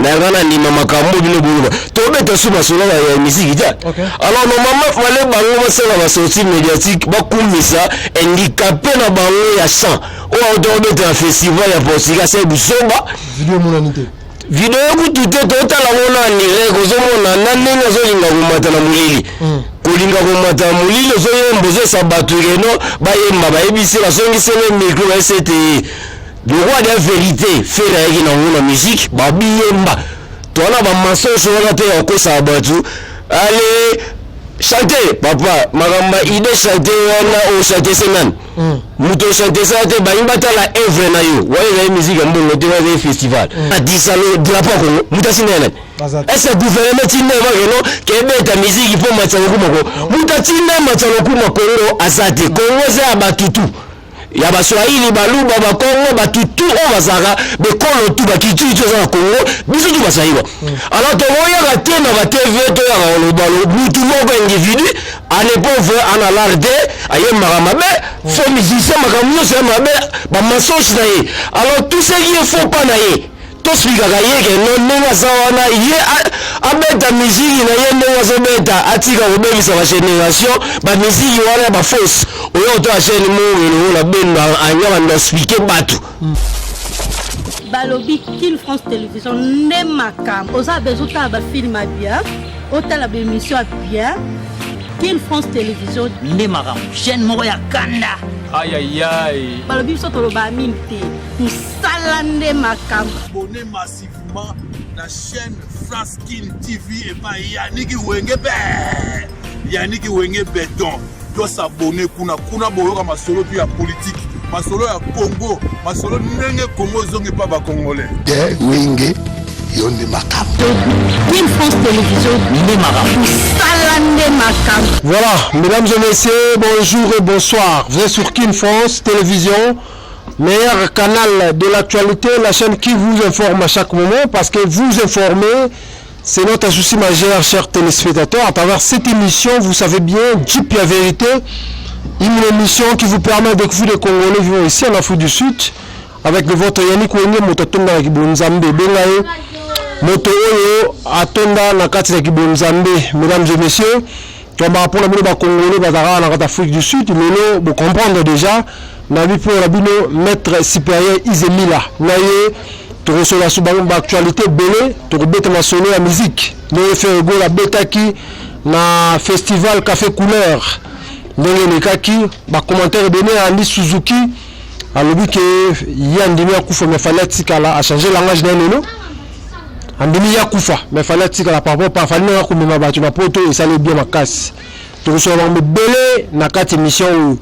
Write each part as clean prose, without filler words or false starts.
Nangana ni mama kambo bile bulu. Tobe tasuma solo ya musique ta. Alors normalement fallait bango basala ba sortie médiatique ba kumisa handicapé na bango ya 100. O tobe ta festival ya posika c'est busoba. Vidéo monanité. Vidéo kutu te totala mona ni reko zo mona nanenga zo linga kumata na mulili. Kulinga kumata mulili zo yemboze sabatu reno ba yemba ba ebisi la songise le micro c'était le roi de la vérité fait la musique babi yemba toana ba mensonge wana te yako sabatu allez chanter papa magamba ide chanter wana o chanter senan muto chanter ça te ba imbata la œuvre na yo wa la musique mbongo te wa festival adisalo drapeau ko mutasinela est-ce gouvernement tinema no kebe ta musique pour matalo kumako mutatina matalo kumako azate Kongo za abatutu ya baswahili baluba bakongo batutu o bazaka bekolo tu bakitu za Kongo biso tu basaiwa alors to moya gatena ba TV to ya lobalo butu moko individu ane pauvre ana larde aye maramabe fo musicien makamyo c'est mabe ba mensonge na ye alors tout ce qui est faux pas na ye to speaker ga ye ke non nenga sawana ye abeta musique na ye nenga so beta atika obebisa ba génération ba musique wana ba fausse oyo to achene mo na benda anya ba expliquer batu balobi Kin France Télévision ne makam oza bezuta ba film bien otala ba émission bien Kin France Télévision ne makam chaîne moko ya kanda aïe aïe aïe balobi so to ba minte salande makam abonné massivement la chaîne France Kin TV et pas Yannick Wenge Béton doit s'abonner kuna boyoka masolo puis ya politique masolo ya Congo masolo ndenge Congo zongi pas ba congolais Wenge yonde makam Kin France Télévision ne makam salande makam. Voilà, mesdames et messieurs, bonjour et bonsoir. Vous êtes sur Kin France Télévision, meilleur canal de l'actualité, la chaîne qui vous informe à chaque moment, parce que vous informer, c'est notre souci majeur, chers téléspectateurs. À travers cette émission, vous savez bien, Jeep la vérité, une émission qui vous permet de découvrir les Congolais vivant ici en Afrique du Sud, avec le vote Yannick Wenge Motatonda na Kibonzambe, Bengae, Moto Oyo, Atonda na Kati na Kibonzambe, mesdames et messieurs, comme par rapport à les Congolais, Bazara en Afrique du Sud, mais vous comprendre déjà, Nabi pour Rabino, maître supérieur Izemila, Naye, tu reçois la sous-balance d'actualité, Belé, tu rebêtes ma sonne la musique, nous fait go la Betaki, na festival Café Couleur, nous les Kaki, bah commentaire donné à Andy Suzuki, à l'objet que Yandimi Akoufa, mais fallait tikala a changé langage d'un nono. Andimi Akoufa, mais fallait tikala par rapport à fallait que me battu ma poto et ça allait bien ma casse. Tu reçois un belé na 4 émissions.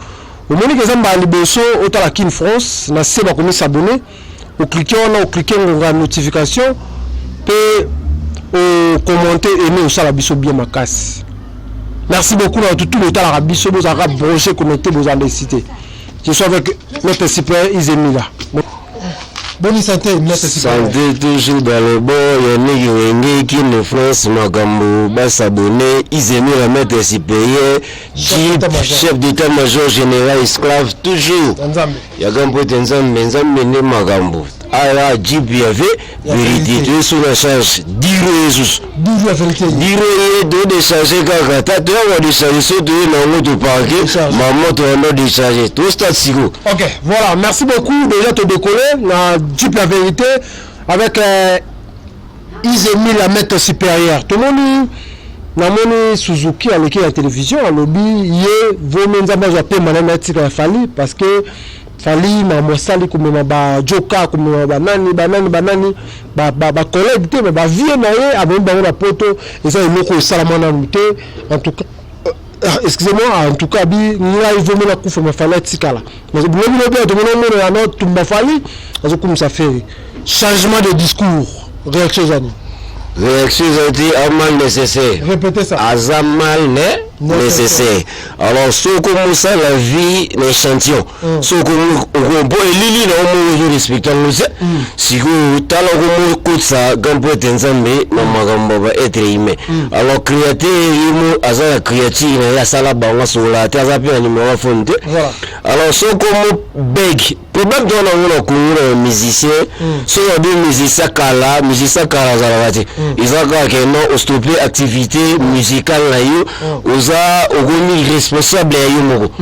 Au moment que Zamba Liboso, autant la Kin France, na seba comme s'abonner, au cliquer on a notification, peut commenter aimer au salabiso bien ma casse. Merci beaucoup à tout le temps la rabiso vos arabes brochés connectés vos cité. Je suis avec notre super Izemila. Bonne santé, notre super. Santé toujours dans le bon, Yannick Wenge, Kin France, Magambo, Bassabonné, Izemila, maître supérieur, Jeep, chef d'état-major général esclave, toujours. Yagambo Tenzambe, Nzambe, Magambo. Alors, Jeep y avait, vérité, tu es sous la charge, dire Jesus. Dire la vérité. Dire de décharger Kakata, tu as déchargé ce de l'angle de parquet, maman, tu as déchargé, tout ça, Sigo. Ok, voilà, merci beaucoup. Déjà, te décoller, na Jeep la vérité, avec Izemi, la maître supérieure. Tout le monde, namoni Suzuki, à l'équipe de la télévision, à lobby, yé, vous m'en avez appelé, madame, Fali, parce que Fali na mosali comme ba joka comme banani ba collègue te ba vie na ye abon ba na poto et ça il ko salamana muté en tout cas excusez-moi en tout cas bi nila il veut me la kufa ma fala tikala mais vous le bien de mon na no tumba Fali azo comme ça fait changement de discours réaction Zani réaction Zani amal nécessaire répétez ça azamal nécessaire. Alors, ce comme ça, la vie, l'échantillon. Ce comme on peut lili na on respecte nous. Si vous tala comme coup ça, gambo tenzambe, na magambo ba être humain. Alors, créateur, il azala créatif, na ya sala ba wa sola, taza pe na numéro fonte. alors so comme beg problème dans le Congo musicien so des musiciens kala zarawati ils ont que non stopper activité musicale là yo oza ogomi responsable yo moko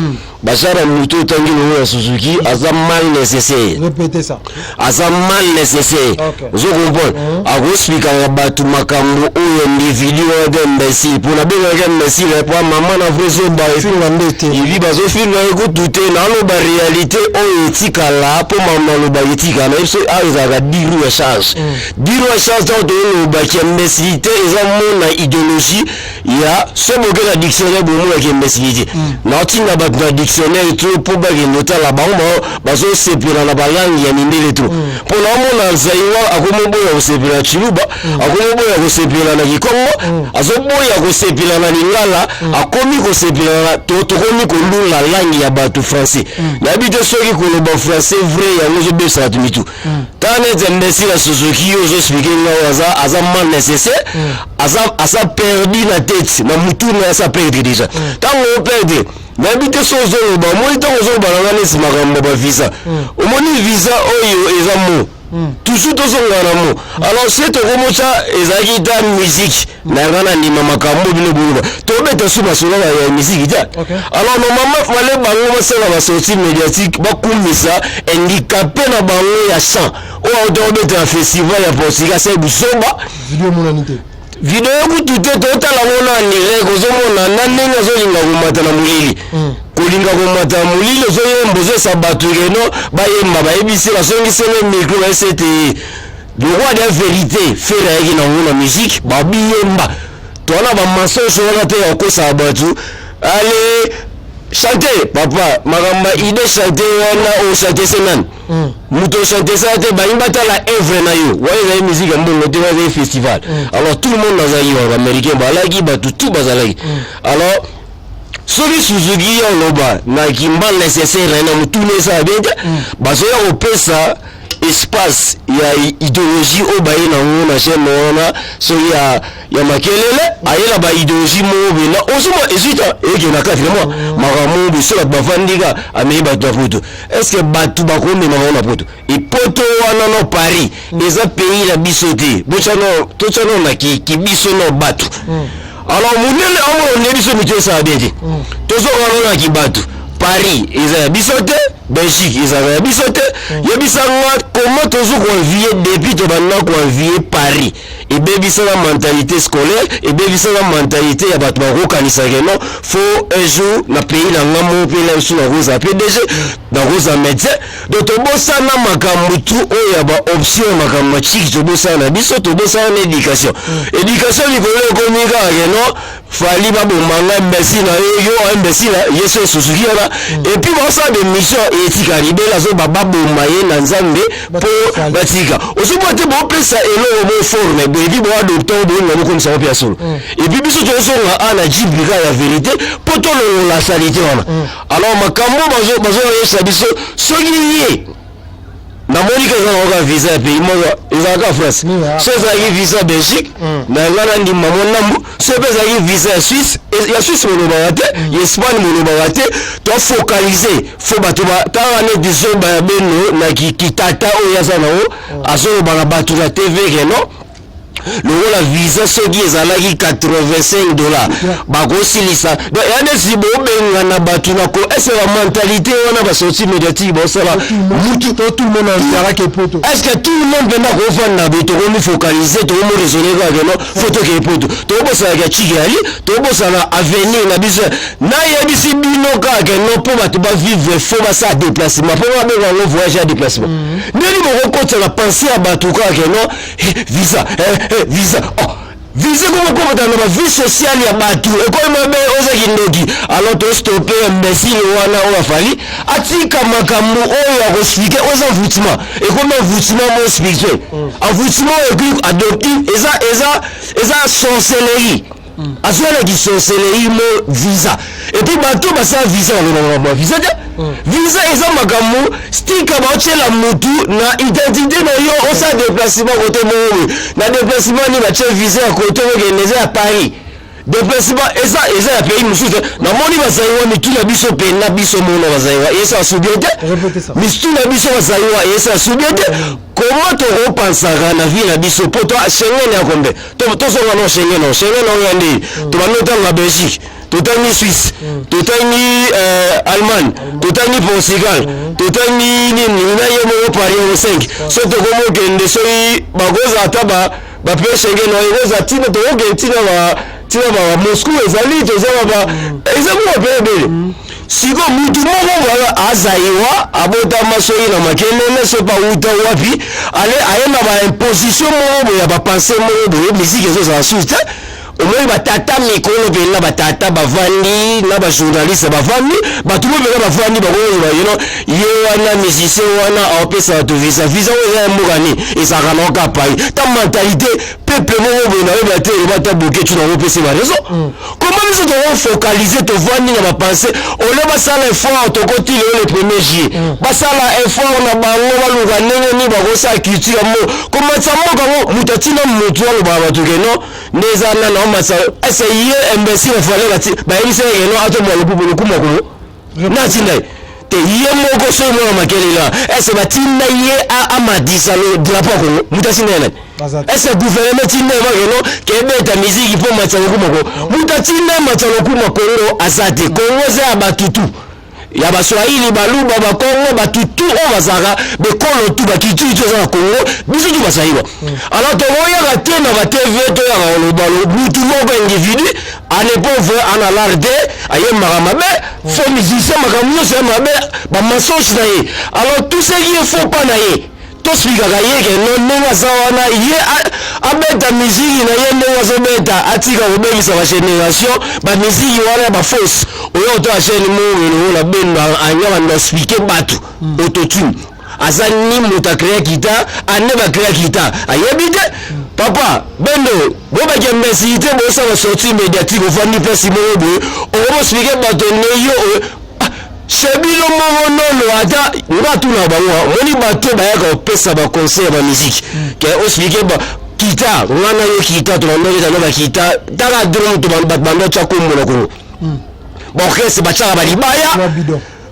bashara muto tangi no Suzuki aza mal nécessaire répétez ça aza mal nécessaire vous comprenez a go speaker batu makambo oyo individu de Messi pour la benga Messi pour maman na vrezo ba il bazo film na go douter na lo ba réalité oyo tikala pour maman lo ba etika na so aza diru ya charge dans de ba ki Messi te ezamona idéologie ya so boge la dictionnaire bo mo ki Messi na tinga ba dictionnaire tout pour ba nota la ba bazo sepira na ba langi ya mindele tout pour la mona zaiwa akomobo ya sepira chiluba akomobo ya sepira na kikongo azobo ya sepira na lingala akomi ko sepira na tokomi ko lula langi ya batu français na bito soki ko lo ba français vrai ya ngozo be sa tumitu tane Messi la Suzuki ozo expliquer na aza mal nécessaire asa perdu la tête na mutu na asa perdre déjà tant on perdre na bito sozo ba moi tant ozo ba na nesi makambo ba visa omoni visa oyo ezamo toujours tozongana mo alors c'est tokomocha ezaki ta musique na ngana ni makambo bino buluba tobeta suba solo ya musique ta alors normalement fallait bango basala ba sortie médiatique bakumisa handicapé na bango ya chant o tobeta festival ya Portugal c'est busoba vidéo monanité video kutute totala mona nire kozomona na ndenge azolinga komata na mulili kolinga komata mulili ozoyemboze sabatu keno bayemba bayebisi basongisele micro basete le roi de la vérité fera yaki na ngona musique babiyemba tona ba mensonge wana te yakosa batu allez chanter papa magamba ide chanter wana o chanter senan muto chanter ça te baimba ta la œuvre na yo wa la musique mbongo te wa festival alors tout le monde nazayi wa américain balaki batu tout bazalaki alors soki Suzuki ya loba na kimba nécessaire na mutune ça bien bazoya opesa espace ya idéologie o baye na ngona chema wana so ya makelele ayela ba idéologie mo bina osuma ezita eke na kafile mo maramu biso ba vandika amei ba taputo est-ce que batu ba kombe na ngona poto e poto wana no Paris eza pays la bisoté bochano tochano na ki biso no batu alors munele amo ne biso mityo sa bedi tozo ngana ki batu Paris eza bisoté Belgique eza bisoté yebisanga comment tozo convier depuis to bana convier Paris et bebisa la mentalité scolaire et bebisa la mentalité ya batu ba kokanisa keno faut un jour na pays na ngamo pe la sous la rose PDG na rose médecin donc to bossa na makambo tu o ya ba option makambo chiki to bossa na biso to bossa na éducation ni ko komika keno fali ba bomanga mbesi na yo mbesi na yeso Suzuki na et puis bossa de mission etika libela zo baba bomaye na nzambe po batika osubote bo pesa elo bo forme et puis bon docteur bo ngamo comme ça pe solo et puis biso to so ana jibrika ya vérité poto la salité wana alors makambo bazo yesa biso soki na monika za visa ya pays moya ezaka France so za visa Belgique na ngana ndi mamonambu so pesa visa ya Suisse mono bawate ya Espagne mono bawate to focaliser fo bato ba tanga diso ba beno na kitata oya sana o aso bana bato za TV keno le la visa soki ezalaki $85 bakosilisa donc yana sibo benga na batu na ko est-ce la mentalité wana ba sortie médiatique ba sala mutu tout le monde en que poto est-ce que tout le monde benda ko fanda beto ko mi focaliser to mo raisonner ka no photo ke poto to bosa ya chigali to bosa na avenir na biso na yebisi bino ka ke no po batu ba vivre fo ba sa déplacement po ba benga no voyage à déplacement ndeni mo ko la penser à batu ka ke no visa visa visa comme dans la vie sociale ya batu et comme mabe oza kindoki alors to stopper imbécile wana o afali atika makambo o ya expliquer oza voutement et comme voutement mo spirituel a voutement et adopté eza sorcellerie azwala ki sorcellerie mo visa et puis batu basa visa on visa visa eza makambo stika baochela mutu na identité na yo osa déplacement côté mo na déplacement ni bache visa ya côté ngeneza ya Paris déplacement eza ya pays mosusu namoni bazaiwa mituna biso pena biso mona bazaiwa eza subiete mituna biso bazaiwa eza subiete comment torepansaka na vie na biso po to Schengen ya kombe tosonga no Schengen oyandi tobanotanga na Belgique totangi Suisse totangi Allemagne totangi Portugal totangi nini na yemo Paris au 5 so to komo kende so bagoza ataba ba pe Schengen oyoza tina to ogentina ba Moscou ezali tozaba ba ezabo pebele siko mutu moko wala azaiwa abota masoyi na makene so pa uta wapi ale ayema ba imposition moko ya ba penser moko de musique zo za suite omoi batata mikolo pena batata bavandi na ba journaliste bavandi batu mo pena bavandi bakoyo ba yeno ye wana musicien wana opesa to visa oya mugani isakanoka pai ta mentalité peuple mo bona ba te bata boke tu na opesa ba raison comment nous devons focaliser to vandi na ba penser ole ba sala effort to koti le premier jour ba sala effort na bango ba luga nene ni ba ko sa culture mo comment ça mo kango mutatina mutu wa ba ba to keno neza na essayer imbécile fallait la ba yise yeno ato mo lubu luku moko na tinda te ye moko so mo makele la ese batinda ye a amadisa le drapeau ko mutasinene ese gouvernement tinda ma yeno kebe ta musique pour matsa luku moko mutatinda matsa luku moko azate kongo za abatutu ya baswahili baluba bakongo batutu o bazaka bekolo tu bakitu za na Kongo biso tu basaiwa alors to voya ka tena ba TV to ya balobalo mutu moko individu ane pauvre ana larde aye maramabe fo musicien makamuyo se mabe ba mensonge na ye alors tout ce qui est faux pas na ye to spikaka ye ke non nenga sawana ye abeta musique na ye nenga so beta atika obebisa ba génération ba musique wana ba fausse oyo to acheni mo na bendo anya ba expliquer batu autotune azani muta créer kita ane ba créer kita ayebite papa bendo bo ba kembesite bo sa sortie médiatique ofandi pesi mo bo o expliquer batu ne yo sebilo mo nono ata ngatu na bango moni bato ba yaka opesa ba conseil ba musique ke expliquer ba kita wana yo kita to na ba kita tala drum to ba bando cha ko mo ko bon kese ba cha ba libaya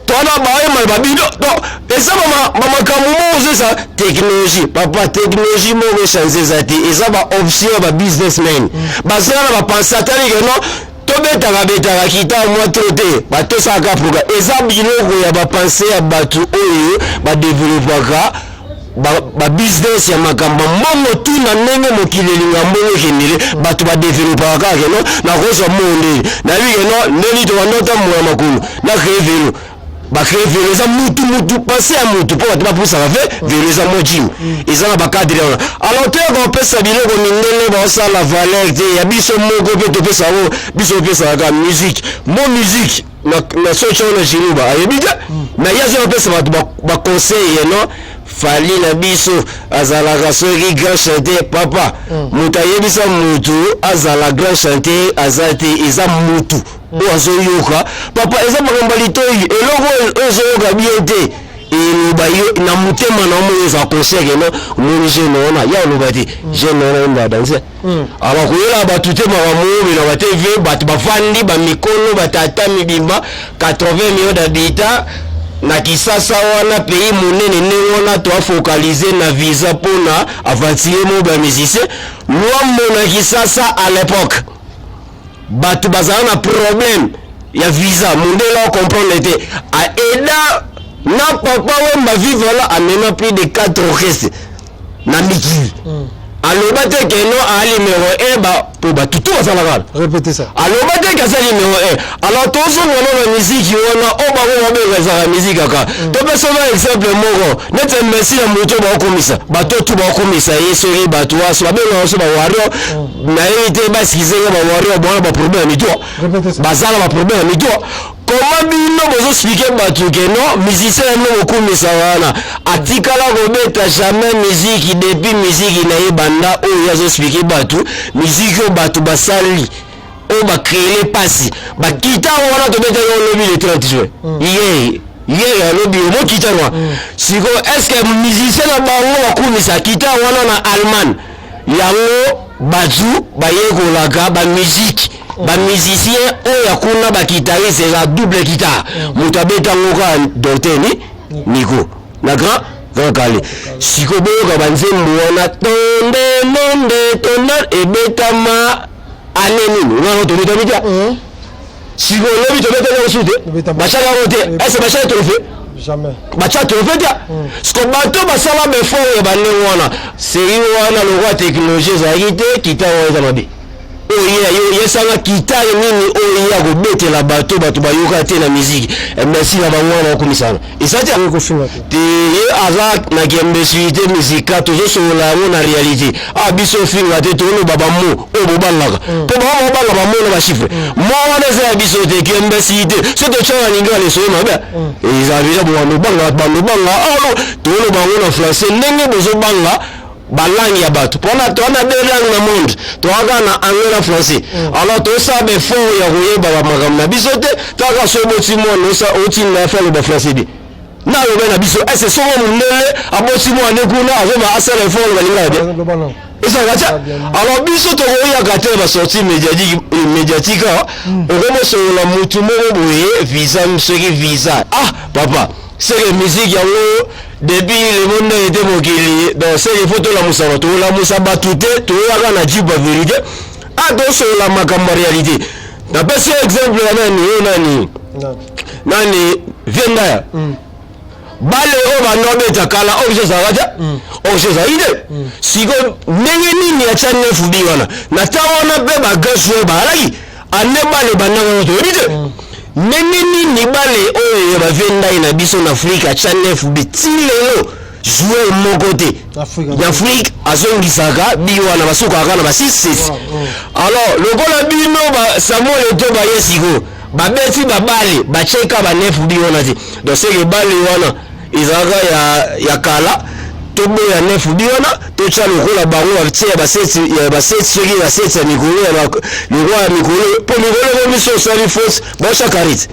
to na ba e mal ba bido to esa mama kamumo zesa technologie papa technologie mo go changer zati esa ba option ba businessman ba zana ba pensatari que non tobetaka kita mwa trote batosaka puka eza biloko ya bapense ya bato oyo badevelopaka babusiness ya makambo mbongo tu na ndenge mokili elinga mbongo ekendele bato badevelopaka kaka no nakozwa monde nayebi keno ndeni tobandota moya makulu nakreye velo bakreye velo eza mutu pense ya mutu mpo bato bapusaka fe velo eza mojimu eza na bakadre wana alors toyaka kopesa biloko mindele baosala valeur te ya biso moko mpe topesa o biso opesaka musique mo musique na soki ona jinuba ayebi te na ye azo opesa bato baconseil yeno fali na biso azalaka soki grand chanteur papa moto ayebisa mutu azala grand chanteur aza te eza mutu oyo azoyoka papa eza makambo litoi eloko ezoyoka bien te eloba yo na motema na omo eza conseil keno omoni jeune wana ya oloba te jeune wana oyo badanse alors koyela bato te bakamoyobi na batv bato bafandi bamikono batata mibimba 80 millions d'habitants na kisasa wana pays monene ndenge wana toafocalize na visa mpona avantier mo bamusicien lwambo na kisasa à l'époque bato bazala na problème ya visa mondela comprendre te aeda na papa wemba vivre là amena plus de 4 orchestres na mikili aloba te keno a numéro 1 ba po batutu bazalaka répétez ça aloba te kasa numéro 1 alors tozonga na musique wana o bango babengazaka musique kaka topesa na exemple moko nete merci na moto baokomisa bato tu baokomisa ye soki bato waso babengaka so bawario nayebi te basikizenga bawario bona baproblème ya mitwa bazala baproblème ya mitwa comment bino bozoexplike bato keno musicien yano bokumisa wana atikala kobeta jamais musique depuis musique na ye banda oyo azoexplike bato musique oyo bato basali oyo bakrele pasi bakita wana tobeta yo lobi le 30 juin ye alobi omokita wana siko eske musicien na bango bakumisa kita wana na Allemagne yango bato bayekolaka bamusike ba musicien oyo akuna ba guitariste eza double guitare moto abetango ka docteni Nico na grand kale siko boyoka banzembo wana tonde ebetama aneni ngano to bitamita siko lobi to betanga usute bachaka rote ese bachaka to fait jamais bachaka to fait ya siko bato basala befort ya bane wana seri wana lo roi technologie za yite kita wa mabe oye yesanga kitare nini oye ya kobetela bato bayoka te na musique merci na bangwana okumisana isati kofinga te ye aza na kembesité musicale tozosola yango na réalité biso finga te tono babamo oyo bobangaka mpo babanga bamo na bachifre mo wana eza ya biso te kembesité so totyanga ninga lesoyo mabe eza deja bobando banga tono bango na français ndenge bozobanga balangi ya bato pona tona deux langues na monde toaka na anglais na français alors to sabe fort ya koyeba bamakambo na biso te taka so boti mwana osa otinda ya falo ba français de na lobe na biso ese so mondele aboti mwana kuna azoma asala fort balinga de esa gacha alors biso to koya gate ba sortie médiatique okomo so la mutu moko boye visa mseki visa papa c'est la musique yango depuis le monde était mokili donc c'est les photos la musaba to la musaba tuté to yaka na jiba vérité adoso la makambo réalité na pesi exemple nani venda bale o banobe takala obje zawaja obje zaide siko ndenge nini ya chane fubi wana na tawana be bagaswe balaki ane bale bananga to rite nini ni bale oyo ba venda ina biso na Afrika channel bitilelo jouer mokote d'Afrique azongisaka biwa na basuka kana ba 6 alors lokola bino ba Samuel to ba yesiko ba beti ba bale ba cheka ba nefu biwa te donc c'est que bale wana izaka ya kala tobo ya nefu biwa to cha lokola bango atie ba 7 ba 7 segi ba 7 mikolo ya le mikolo po mikolo miso sali force ba chakarit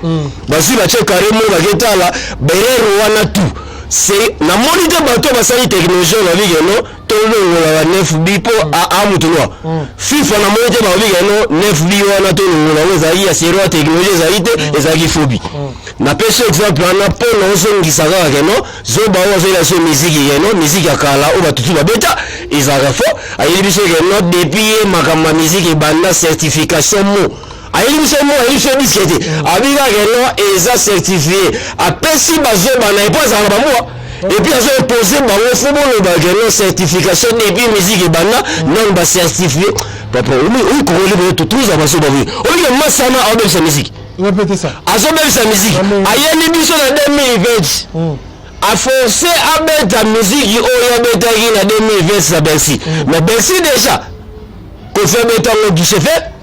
basi ba cheka remo ba ketala berero wana tu c'est na monite bato basali technologie na bigeno to longola ba nefu bipo a mutulwa FIFA na monite ba bigeno nefu bi wana to longola weza ya sero technologie zaite ezaki fobi na pese exemple na polo zongisa ga geno zo ba wa zela so musique ya kala o batutu ba beta ezaka fo ayeli biso geno depuis makamba musique banda certification mo ayeli biso mo ayeli fait disquette abiga geno eza certifié apesi bazoba na epoza ba mo et puis azo poser bango fo bo le bageno certification depuis musique banda non ba certifié papa o ko le to tous abaso ba oui o le masana au sa musique répétez ça azo belle sa musique ayeli biso na 2020 a forcé à mettre la musique au yabetaki na 2020 sa Bercy mais Bercy déjà ko fait mettre le guichet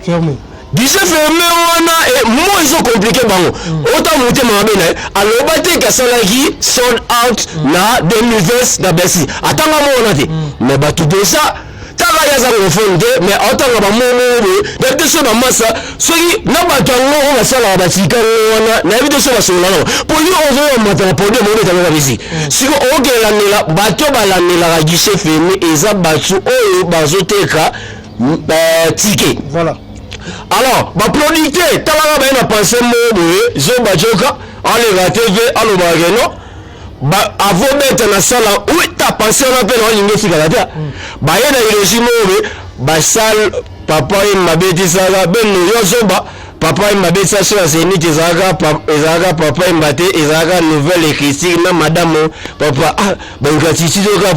fermé guichet fermé wana et moi ils ont compliqué bango autant monter mabena alobate kasalaki sold out na 2020 na Bercy atanga mo onate mais ba tout ça taka yaza ko fonde mais otanga ba momo de deso ba massa soki na ba tango o basala ba tika wana na bi deso ba sola na pour yo ozo mata pour de mo betanga ba bisi siko ogela nela bato balanela ga guichet fermé eza batu oyo bazoteka ticket voilà alors ba producteur talanga ba na penser mo zo ba joka ale ga TV alo ba geno ba avobeta na sala où ta pensé on appelle on lingi fika ta ba yena iloji mo ba sal papa et mabeti sala ben yo zoba papa et mabeti sa sur zeni tezaga papa et mbate ezaga nouvelle écriture na madame papa ba ngati do ka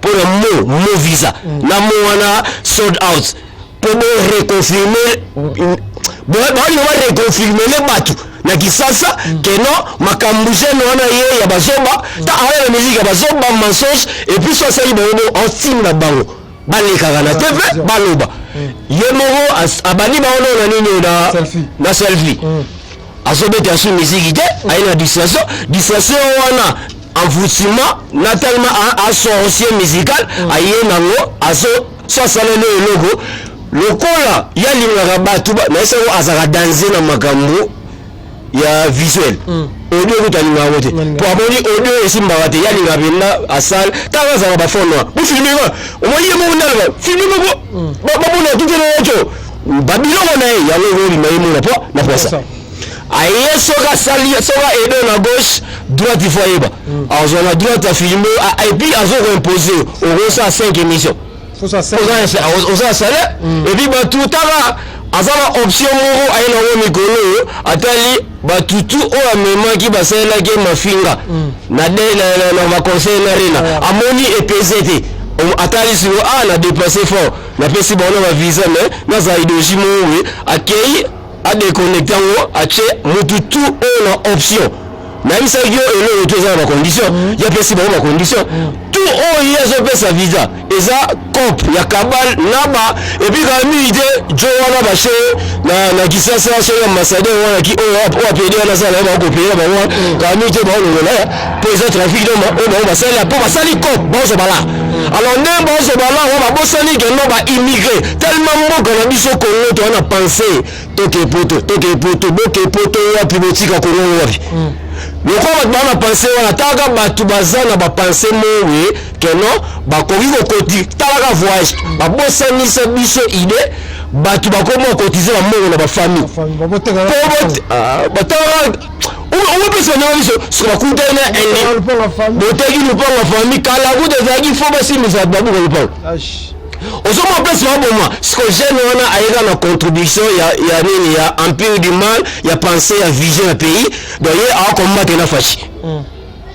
pour mo visa na mo wana sold out pour reconfirmer bon va reconfirmer les bateaux na kisasa keno makambuje nona ye ya bazoba ta ala musique ya bazoba mensonge et puis ça c'est bon on signe na bango baleka na TV baloba yemoro abani ba ona nini na selfie azobeta sur musique te aina distraction wana envoûtement na tellement associé musical aye nango aso so salele logo lokola ya lingaka batu na esa azaka danser na makambo ya visuel audio kutalinga wote po aboni audio esimba wate yalinga bina asal tawa za ba fono bu filmer ba o moye mo ndalba filmer mo ba mo na tutelo ocho babiloko na ye yango ebima ye mona po na posa aye soka sali soka edo na gauche droite il faut yeba azwa na droite a filmer et puis azo imposer au ça 5 émissions ça salaire et puis ba tout tala azala option moko aye na mikolo atali ba tutu o amemaki basela ke mafinga na de na conseil na rena amoni EPZT atali sur na déplacer fort na pesi ba na visa mais na za idéologie moko akei a déconnecté a che mututu na option na isa yo ele to za na condition ya pesi ba condition tout o yeso pesa visa eza cop ya kabal naba et puis quand ide jo wana ba che na kisasa so ya masade wana ki o apedi na sala ba ko pedi ba wana quand ide ba lo na pesa trafic do ma ba sala po ba sali cop ba so bala alors ne ba so bala wa ba sali que no ba immigré tellement mo na biso Congo to na penser toke poto boke ya pibotika Congo wapi le quoi va penser wana taka batu bazana ba penser mowe que non ba ko vivo koti taka voyage ba bosani sa biso idée batu ba ko mo cotiser ba mowe na ba famille ba taka on peut se demander sur la coûte elle boteki nous pour la famille kala ku de zaki faut ba si nous a babu ko pas Osomo place wa boma ce que jeune wana aïga na contribution ya nini ya empire du mal ya penser ya vision ya pays donc ye a combattre na fachi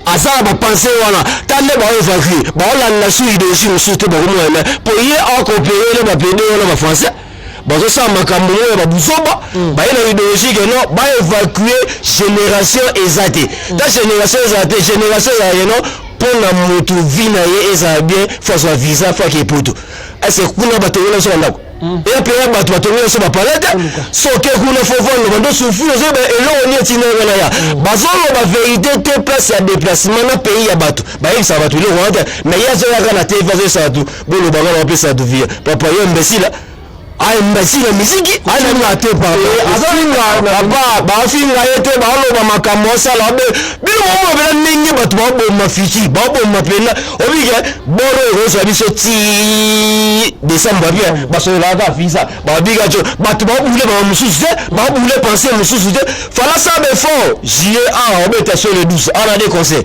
asa ba penser wana tande ba évacuer ba la na suite de sur surtout ba mo pour ye a coopérer ba pédé wana ba français bazo sa makambo ya ba buzoba ba ina idéologie que non ba évacuer génération ezate ta génération ya non pour la moto vina ye eza bien face à visa fois qui poto est-ce que kuna batongela so ndako et puis batongela so ba palette so ke kuna fofo ndo souffrir so ba elo ni tina ngana ya bazolo ba vérité te place ya déplacement na pays ya bato ba yisa bato le rwanda mais ya zo ya kana te fazer ça tout bolo bangala pesa du via papa yo imbécile imbécile la musique ana te pa azalinga ba finga yete ba lo ba makambo sala be bilo mo be ningi bato ba bo mafichi ba bo mapena obige boro rosa biso ti décembre bien ba so la ga visa ba biga jo bato ba bule ba mususu ba bule penser mususu fala ça be fort JA obeta sur le 12 ana des conseils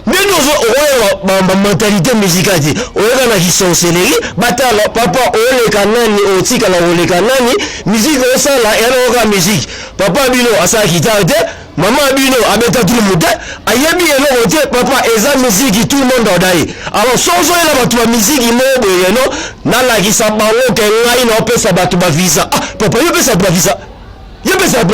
mais nous ba mentalité musicale o ga na kisonseleri batala papa o le kanani o tika oleka nani musique osala eroga musique papa bino asa guitare te maman bino abeta tout le monde ayebi eloko te papa eza musique tout le monde odai alors sozo ela batu ba musique mobo yeno na la kisa bango ke ngai na opesa batu ba visa papa yo pesa ba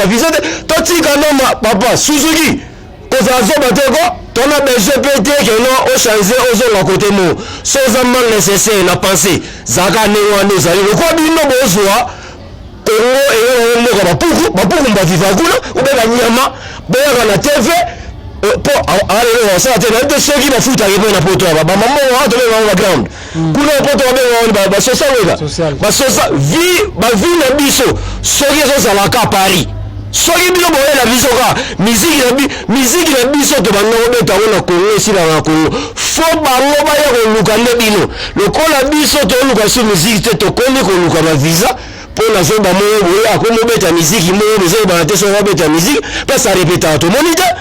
visa to tika noma papa Suzuki kozazo bateko tona BGPT que non au changer aux autres côté mo sans mal nécessaire na penser zaka ne wana zali le quoi bino bozwa Congo et le ba puku ba viva kuna ube ba nyama ba na TV po ale ça te na de ceux qui ba futa ke na poto ba maman wa to ba ground kuna poto ba social ba social vie na biso soki zo zala ka Paris soki bino boye na biso ka musique na biso to banga obeta na Congo si na Congo fo bango ba ya koluka nde bino lokola biso to luka si musique te to koni koluka ba visa pour la zone ba mo boye akomo beta musique mo bezo ba te so beta musique pa ça répéta to monita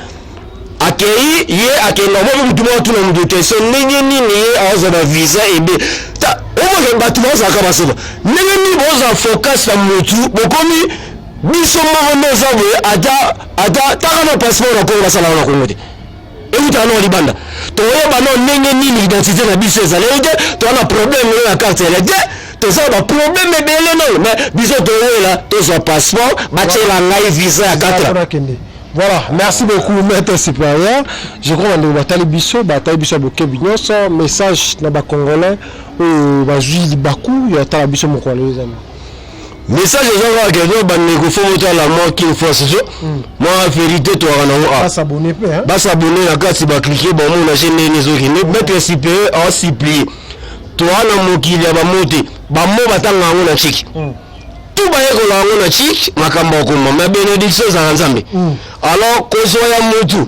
akei ye akenda mo mutu mo tu na mutu te so nini azo ba visa ebe ta o mo ba tu mo za ka ba so nini boza focus na mutu bokomi biso mo zawe ada takana passeport na Congo sala na Congo te euta no libanda to yeba no nenge nini identité na biso ezale te to na problème na carte elle te to ça ba problème ebele no mais biso to là to so passeport batela ngai visa ya 4 Voilà, merci beaucoup maître supérieur. Je crois que batali biso boke binyoso message na ba congolais ou ba juif baku ya tala biso mo kwa les amis. Message ezanga ke ba négocier moto la mort qui force jo moi vérité to wana ba s'abonner pe hein ba s'abonner na kati ba cliquer ba mo na chaîne nezo ki ne maître supérieur en supplier to ana mokili ba mote ba mo batanga ngo na chiki tout ba yeko la ngo na chiki makamba ko ma bénédiction za nzambe alors kozo ya mutu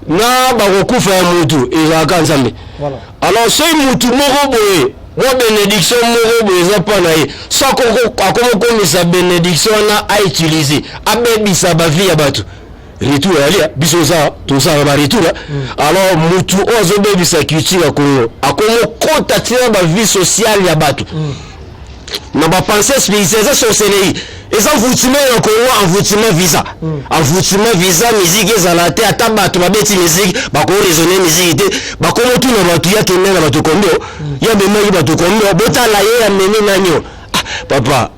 na ba kokufa ya mutu ezaka nzambe voilà alors so mutu moko boye Moi bénédiction moko beza pa na ye. Soko akoma komisa bénédiction na a utiliser. Abebisa ba vie ya bato. Retour ali biso za to za ba retour. Alors mutu ozo bebisa culture ko akoma kota tira ba vie sociale ya bato. Na ba penser spirituelle sorcellerie. Ils ont foutimé le Congo en foutimé visa. En foutimé visa, musique ezalate, ata bato babeti musique, bako raisonner musique, bako motu na bato ya kende na bato kombo, ya bemaki bato kombo, bota la ye ya mene nanyo. Papa,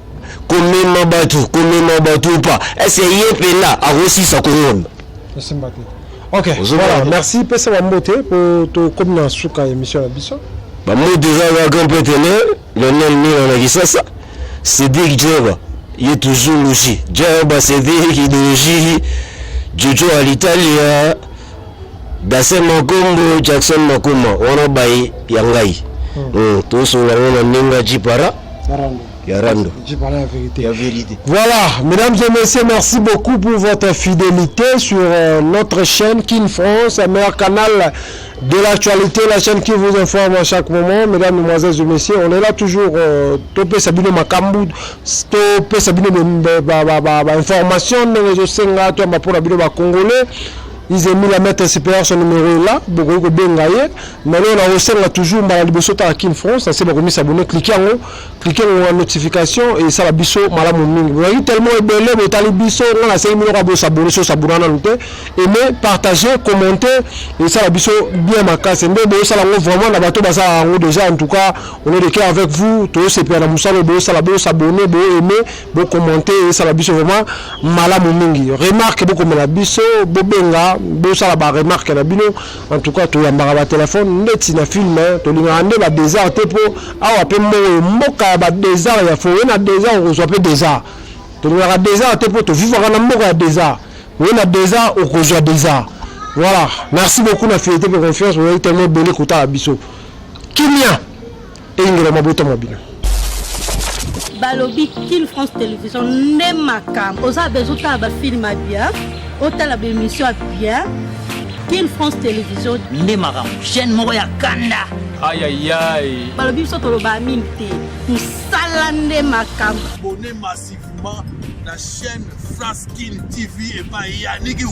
komema bato pas. Est-ce que yé pena a aussi sa Congo? Ok, voilà, merci Pesa Wambote pour ton comme suka émission à Bissau. Bah moi déjà un grand partenaire, le nom Milan Nagisasa, c'est Dick Jeva. Il est toujours aussi. Jeba c'est Dick idéologie, Jojo à l'Italie, Dassem Makombo, Jackson Makoma, on a baillé Yangai. Tous on a Ninga Jipara. Yarando. La vérité. Voilà, mesdames et messieurs, merci beaucoup pour votre fidélité sur notre chaîne Kin France, un meilleur canal de l'actualité, la chaîne qui vous informe à chaque moment. Mesdames, mesdemoiselles et messieurs, on est là toujours topé Sabino Makambu, topé Sabino information, je sais que pour la vidéo congolais. Ils ont mis la maître supérieure son numéro là, beaucoup de bengaye. Mais là on a aussi toujours mal biso ta Kin France, ça c'est beaucoup s'abonner, cliquez en notification et ça la biso malamu mingi. Vous voyez tellement belé mais tali biso on a 5 minutes à s'abonner sur s'abonner na nté, aimer, partager, commenter et ça la biso bien ma casse. Mais ça la vraiment na bato basa en déjà en tout cas, on est de cœur avec vous, tous ces pères na musalo bo ça la bo s'abonner, bo aimer, bo commenter et ça la biso vraiment malamu mingi. Remarque beaucoup la biso bo benga bosa la remarque la bino en tout cas to yambara ba téléphone neti na film to linga ande ba désert tepo awa pe mboka ba désert ya fo na désert on reçoit pe désert to linga désert tepo to vivre na mboka désert on a désert on reçoit désert. Voilà, merci beaucoup na fidélité et confiance, vous avez tellement belé kota la biso kimia et ingela maboto mabino balobi Kin France Télévision ne makam oza bezuta ba film bien otala ba émission bien Kin France Télévision ne makam chaîne moko ya kanda aïe balobi so toloba minti musala ne makam abonnez massivement la chaîne France Kin TV et pas Yannick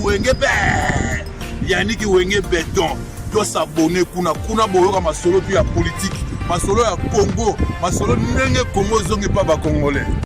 Wenge Béton doit s'abonner kuna boyoka masolo puis ya politique masolo ya Congo masolo ndenge Congo zonge pas ba congolais.